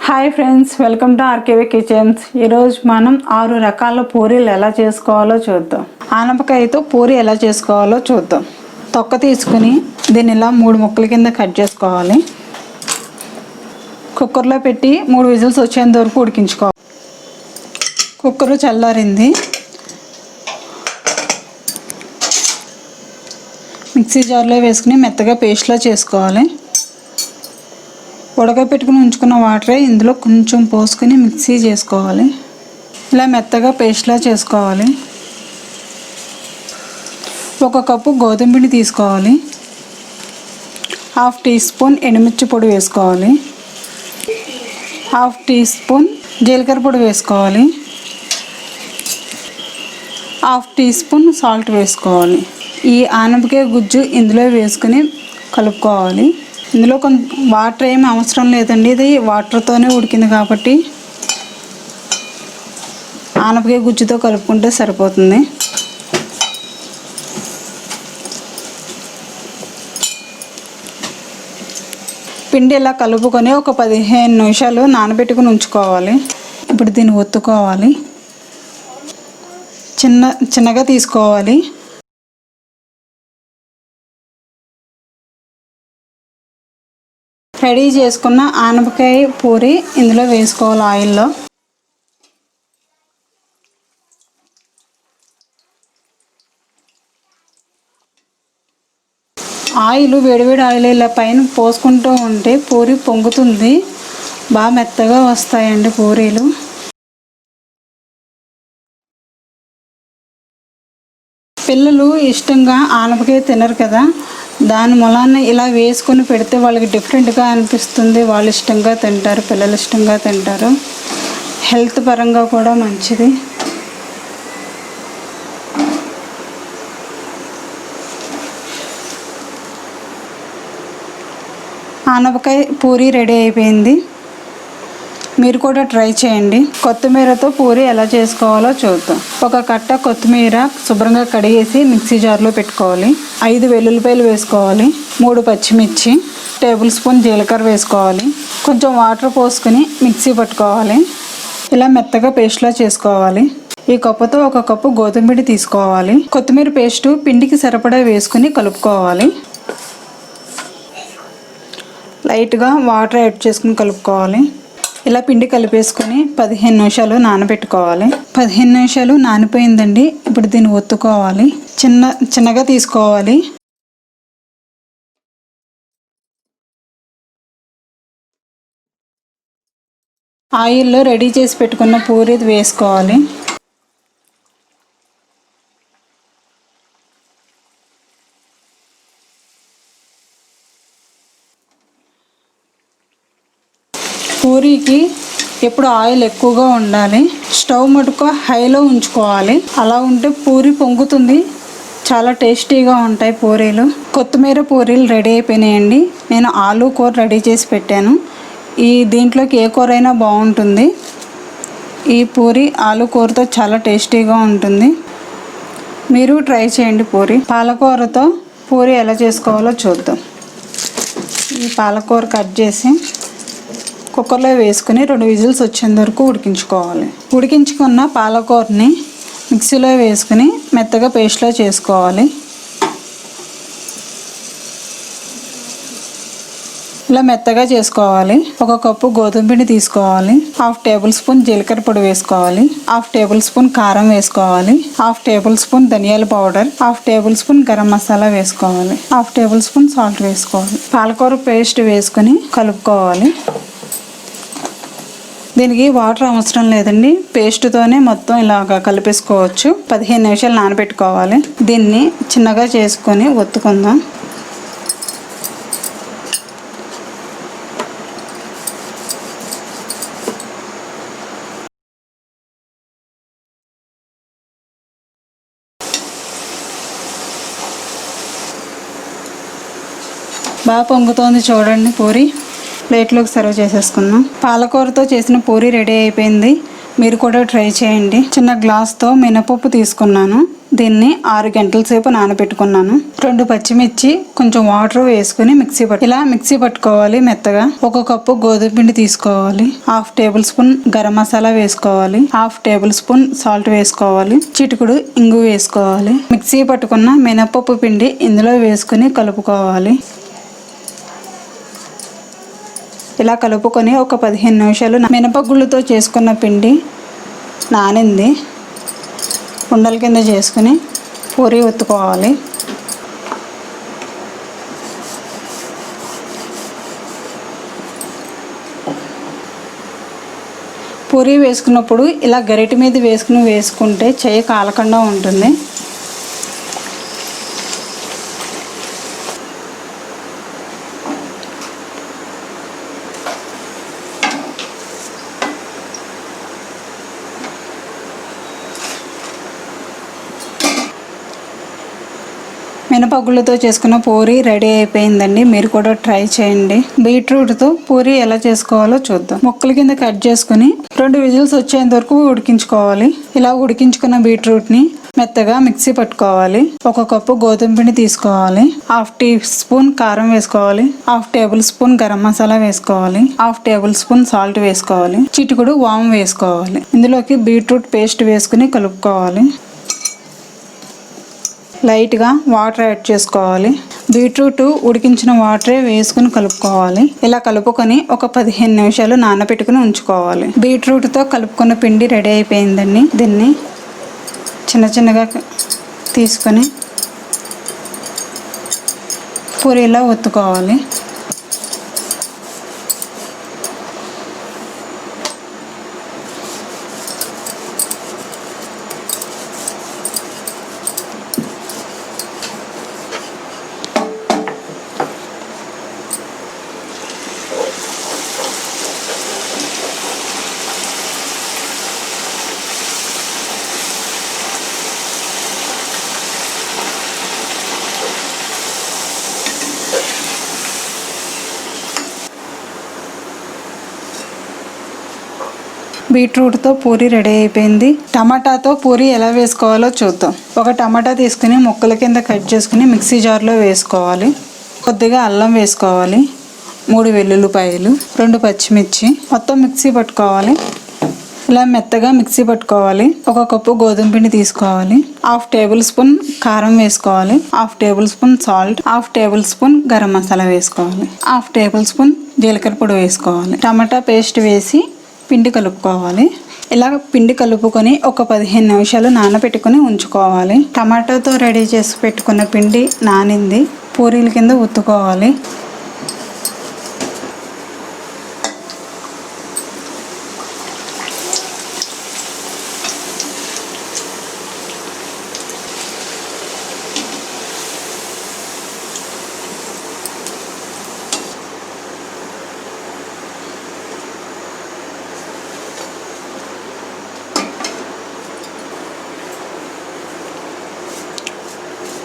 Hi friends, welcome to RKV kitchens. ఈరోజు మనం 6 రకాల పూరీలు ఎలా చేసుకోవాలో చూద్దాం. ఆనపకాయతో పూరి ఎలా చేసుకోవాలో చూద్దాం. తొక్క తీసుకుని దీన్ని ఇలా 3 ముక్కల కింద కట్ చేసుకోవాలి. కుక్కర్లో పెట్టి 3 విజిల్స్ వచ్చేంత వరకు ఉడికించుకోవాలి. కుక్కర్ చల్లారింది. మిక్సీ జార్లో వేసుకుని మెత్తగా పేస్ట్లా చేసుకోవాలి. ఉడకపెట్టుకుని ఉంచుకున్న వాటరే ఇందులో కొంచెం పోసుకొని మిక్సీ చేసుకోవాలి. ఇలా మెత్తగా పేస్ట్లా చేసుకోవాలి. 1 కప్పు గోధుమ పిండి తీసుకోవాలి. 1/2 టీ స్పూన్ ఎండుమిర్చి పొడి వేసుకోవాలి. 1/2 టీ స్పూన్ జీలకర్ర పొడి వేసుకోవాలి. 1/2 టీ స్పూన్ సాల్ట్ వేసుకోవాలి. ఈ ఆనపకాయ గుజ్జు ఇందులో వేసుకుని కలుపుకోవాలి. ఇందులో కొంచెం వాటర్ ఏమి అవసరం లేదండి, ఇది వాటర్తోనే ఉడికింది కాబట్టి ఆనపకాయ గుజ్జుతో కలుపుకుంటే సరిపోతుంది. పిండి ఇలా కలుపుకొని ఒక 15 నిమిషాలు నానబెట్టుకుని ఉంచుకోవాలి. ఇప్పుడు దీన్ని ఒత్తుకోవాలి. చిన్నగా తీసుకోవాలి. రెడీ చేసుకున్న ఆనపకాయ పూరి ఇందులో వేసుకోవాలి. ఆయిల్లో వేడివేడి ఆయిల్ ఇలా పైన పోసుకుంటూ ఉంటే పూరి పొంగుతుంది. బాగా మెత్తగా వస్తాయండి పూరీలు. పిల్లలు ఇష్టంగా ఆనపకాయ తినరు కదా, దాని మూలాన్ని ఇలా వేసుకొని పెడితే వాళ్ళకి డిఫరెంట్గా అనిపిస్తుంది. వాళ్ళు ఇష్టంగా తింటారు, పిల్లలు ఇష్టంగా తింటారు. హెల్త్ పరంగా కూడా మంచిది. ఆనపకాయ పూరి రెడీ అయిపోయింది. మీరు కూడా ట్రై చేయండి. కొత్తిమీరతో పూరి ఎలా చేసుకోవాలో చూద్దాం. 1 కట్ట కొత్తిమీర శుభ్రంగా కడిగేసి మిక్సీ జార్లో పెట్టుకోవాలి. 5 వెల్లుల్లిపాయలు వేసుకోవాలి. 3 పచ్చిమిర్చి, టేబుల్ స్పూన్ జీలకర్ర వేసుకోవాలి. కొంచెం వాటర్ పోసుకుని మిక్సీ పట్టుకోవాలి. ఇలా మెత్తగా పేస్ట్లా చేసుకోవాలి. ఈ కప్పుతో 1 కప్పు గోధుమ పిండి తీసుకోవాలి. కొత్తిమీర పేస్టు పిండికి సరిపడా వేసుకుని కలుపుకోవాలి. లైట్గా వాటర్ యాడ్ చేసుకుని కలుపుకోవాలి. ఇలా పిండి కలిపేసుకొని 15 నిమిషాలు నానబెట్టుకోవాలి. 15 నిమిషాలు నానిపోయిందండి. ఇప్పుడు దీన్ని ఒత్తుకోవాలి. చిన్నగా తీసుకోవాలి. ఆయిల్లో రెడీ చేసి పెట్టుకున్న పూరి వేసుకోవాలి. పూరీకి ఎప్పుడు ఆయిల్ ఎక్కువగా ఉండాలి. స్టవ్ మటుకు హైలో ఉంచుకోవాలి. అలా ఉంటే పూరి పొంగుతుంది. చాలా టేస్టీగా ఉంటాయి పూరీలు. కొత్తిమీర పూరీలు రెడీ అయిపోయినాయండి. నేను ఆలు కూర రెడీ చేసి పెట్టాను. దీంట్లోకి ఏ కూర అయినా బాగుంటుంది. ఈ పూరి ఆలు కూరతో చాలా టేస్టీగా ఉంటుంది. మీరు ట్రై చేయండి. పాలకూరతో పూరి ఎలా చేసుకోవాలో చూద్దాం. ఈ పాలకూర కట్ చేసి కుక్కర్లో వేసుకుని 2 విజిల్స్ వచ్చేంత వరకు ఉడికించుకోవాలి. ఉడికించుకున్న పాలకూరని మిక్సీలో వేసుకుని మెత్తగా పేస్ట్లా చేసుకోవాలి. ఇలా మెత్తగా చేసుకోవాలి. 1 కప్పు గోధుమ పిండి తీసుకోవాలి. 1/2 టేబుల్ స్పూన్ జీలకర్ర పొడి వేసుకోవాలి. 1/2 టేబుల్ స్పూన్ కారం వేసుకోవాలి. 1/2 టేబుల్ స్పూన్ ధనియాల powder, 1/2 table spoon garam masala వేసుకోవాలి. 1/2 టేబుల్ స్పూన్ సాల్ట్ వేసుకోవాలి. పాలకూర పేస్ట్ వేసుకుని కలుపుకోవాలి. దీనికి వాటర్ అవసరం లేదండి, పేస్ట్తోనే మొత్తం ఇలాగా కలిపేసుకోవచ్చు. 15 నిమిషాలు నానబెట్టుకోవాలి. దీన్ని చిన్నగా చేసుకొని ఒత్తుకుందాం. బాగా పొంగుతోంది చూడండి పూరి. ప్లేట్లోకి సర్వ్ చేసేసుకుందాం. పాలకూరతో చేసిన పూరి రెడీ అయిపోయింది. మీరు కూడా ట్రై చేయండి. చిన్న గ్లాస్తో మినపప్పు తీసుకున్నాను. దీన్ని 6 గంటల సేపు నానబెట్టుకున్నాను. 2 పచ్చిమిర్చి, కొంచెం వాటర్ వేసుకుని ఇలా మిక్సీ పట్టుకోవాలి మెత్తగా. 1 కప్పు గోధుమ పిండి తీసుకోవాలి. 1/2 టేబుల్ స్పూన్ గరం మసాలా వేసుకోవాలి. 1/2 టేబుల్ స్పూన్ సాల్ట్ వేసుకోవాలి. చిటికుడు ఇంగు వేసుకోవాలి. మిక్సీ పట్టుకున్న మినపప్పు పిండి ఇందులో వేసుకుని కలుపుకోవాలి. ఇలా కలుపుకొని ఒక 15 నిమిషాలు మినపగుళ్ళతో చేసుకున్న పిండి నానింది. ఉండల కింద చేసుకుని పూరీ ఒత్తుకోవాలి. పూరీ వేసుకున్నప్పుడు ఇలా గరిటె మీద వేసుకుంటే చెయ్యి కాలకుండా ఉంటుంది. మినపగుళ్ళతో చేసుకున్న పూరీ రెడీ అయిపోయిందండి. మీరు కూడా ట్రై చేయండి. బీట్రూట్తో పూరీ ఎలా చేసుకోవాలో చూద్దాం. ముక్కల కింద కట్ చేసుకుని 2 విజిల్స్ వచ్చేంత వరకు ఉడికించుకోవాలి. ఇలా ఉడికించుకున్న బీట్రూట్ని మెత్తగా మిక్సీ పట్టుకోవాలి. 1 కప్పు గోధుమ పిండి తీసుకోవాలి. 1/2 టీ స్పూన్ కారం వేసుకోవాలి. 1/2 టేబుల్ స్పూన్ గరం మసాలా వేసుకోవాలి. 1/2 టేబుల్ స్పూన్ సాల్ట్ వేసుకోవాలి. చిటికుడు వాము వేసుకోవాలి. ఇందులోకి బీట్రూట్ పేస్ట్ వేసుకుని కలుపుకోవాలి. లైట్గా వాటర్ యాడ్ చేసుకోవాలి. బీట్రూట్ ఉడికించిన వాటరే వేసుకుని కలుపుకోవాలి. ఇలా కలుపుకొని ఒక 15 నిమిషాలు నానబెట్టుకుని ఉంచుకోవాలి. బీట్రూట్తో కలుపుకున్న పిండి రెడీ అయిపోయిందండి. దీన్ని చిన్నగా తీసుకొని పూరీలా ఒత్తుకోవాలి. బీట్రూట్తో పూరీ రెడీ అయిపోయింది. టమాటాతో పూరీ ఎలా వేసుకోవాలో చూద్దాం. 1 టమాటా తీసుకుని ముక్కల కింద కట్ చేసుకుని మిక్సీ జార్లో వేసుకోవాలి. కొద్దిగా అల్లం వేసుకోవాలి. 3 వెల్లుల్లిపాయలు, 2 పచ్చిమిర్చి మొత్తం మిక్సీ పట్టుకోవాలి. ఇలా మెత్తగా మిక్సీ పట్టుకోవాలి. 1 కప్పు గోధుమ పిండి తీసుకోవాలి. 1/2 టేబుల్ స్పూన్ కారం వేసుకోవాలి. 1/2 table spoon salt, 1/2 table spoon garam masala వేసుకోవాలి. 1/2 టేబుల్ స్పూన్ జీలకర్ర పొడి వేసుకోవాలి. టమాటా పేస్ట్ వేసి పిండి కలుపుకోవాలి. ఇలా పిండి కలుపుకొని ఒక 15 నిమిషాలు నానబెట్టుకుని ఉంచుకోవాలి. టమాటాతో రెడీ చేసి పెట్టుకున్న పిండి నానింది. పూరీల కింద ఒత్తుకోవాలి.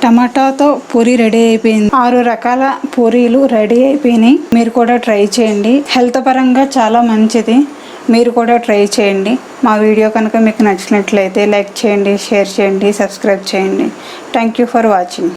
టమాటాతో పూరీ రెడీ అయిపోయింది. 6 రకాల పూరీలు రెడీ అయిపోయినాయి. మీరు కూడా ట్రై చేయండి. హెల్త్ పరంగా చాలా మంచిది. మీరు కూడా ట్రై చేయండి. మా వీడియో కనుక మీకు నచ్చినట్లయితే లైక్ చేయండి, షేర్ చేయండి, సబ్స్క్రైబ్ చేయండి. Thank you for watching.